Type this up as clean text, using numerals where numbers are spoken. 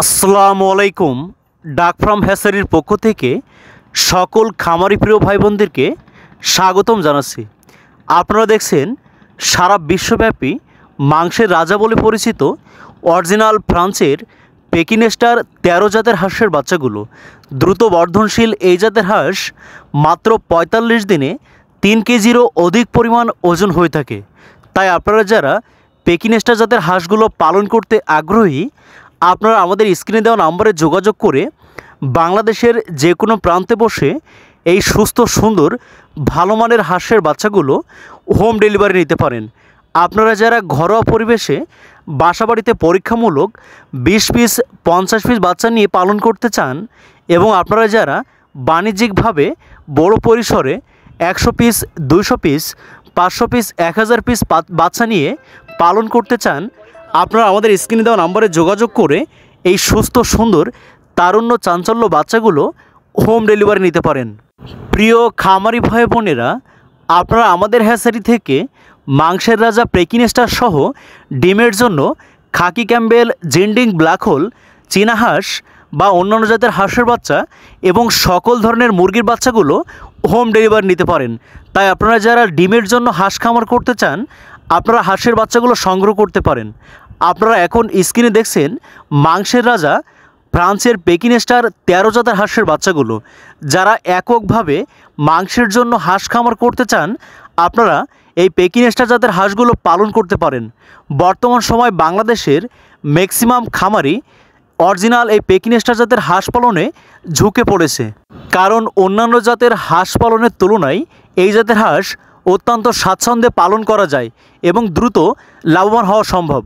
আসসালামু আলাইকুম। ডাক ফার্ম হ্যাচারির পক্ষ থেকে সকল খামারি প্রিয় ভাই বোনদেরকে স্বাগতম জানাচ্ছি। আপনারা দেখছেন সারা বিশ্বব্যাপী মাংসের রাজা বলে পরিচিত অরিজিনাল ফ্রান্সের পেকিনেস্টার 13 জাতের হাঁসের বাচ্চাগুলো। দ্রুত বর্ধনশীল এই জাতের হাঁস মাত্র 45 দিনে 3 কেজিরও অধিক পরিমাণ ওজন হয়ে থাকে। তাই আপনারা যারা পেকিনেস্টার জাতের হাঁসগুলো পালন করতে আগ্রহী, আপনারা আমাদের স্ক্রিনে দেওয়া নম্বরে যোগাযোগ করে বাংলাদেশের যে কোনো প্রান্তে বসে এই সুস্থ সুন্দর ভালো মানের হাঁসের বাচ্চাগুলো হোম ডেলিভারি নিতে পারেন। আপনারা যারা ঘরোয়া পরিবেশে বাসাবাড়িতে পরীক্ষামূলক 20 পিস 50 পিস বাচ্চা নিয়ে পালন করতে চান এবং আপনারা যারা বাণিজ্যিকভাবে বড় পরিসরে 100 পিস 200 পিস 500 পিস 1000 পিস বাচ্চা নিয়ে পালন করতে চান, আপনারা আমাদের স্ক্রিনে দেওয়া নম্বরে যোগাযোগ করে এই সুস্থ সুন্দর তারুণ্য চাঞ্চল্য বাচ্চাগুলো হোম ডেলিভারি নিতে পারেন। প্রিয় খামারি ভাই বোনেরা, আপনারা আমাদের হ্যাচারি থেকে মাংসের রাজা পেকিনেস্টার সহ ডিমের জন্য খাকি ক্যাম্বেল, জিন্ডিং, ব্ল্যাক হোল, চীনা হাঁস বা অন্যান্য জাতের হাঁসের বাচ্চা এবং সকল ধরনের মুরগির বাচ্চাগুলো হোম ডেলিভারি নিতে পারেন। তাই আপনারা যারা ডিমের জন্য হাঁস খামার করতে চান, আপনারা হাঁসের বাচ্চাগুলো সংগ্রহ করতে পারেন। আপনারা এখন স্ক্রিনে দেখছেন মাংসের রাজা ফ্রান্সের পেকিনেস্টার 13 জাতের হাঁসের বাচ্চাগুলো। যারা এককভাবে মাংসের জন্য হাঁস খামার করতে চান, আপনারা এই পেকিনেস্টার জাতের হাঁসগুলো পালন করতে পারেন। বর্তমান সময় বাংলাদেশের ম্যাক্সিমাম খামারি অরিজিনাল এই পেকিনেস্টার জাতের হাঁস পালনে ঝুঁকে পড়েছে, কারণ অন্যান্য জাতের হাঁস পালনের তুলনায় এই জাতের হাঁস অত্যন্ত স্বাচ্ছন্দ্যে পালন করা যায় এবং দ্রুত লাভবান হওয়া সম্ভব।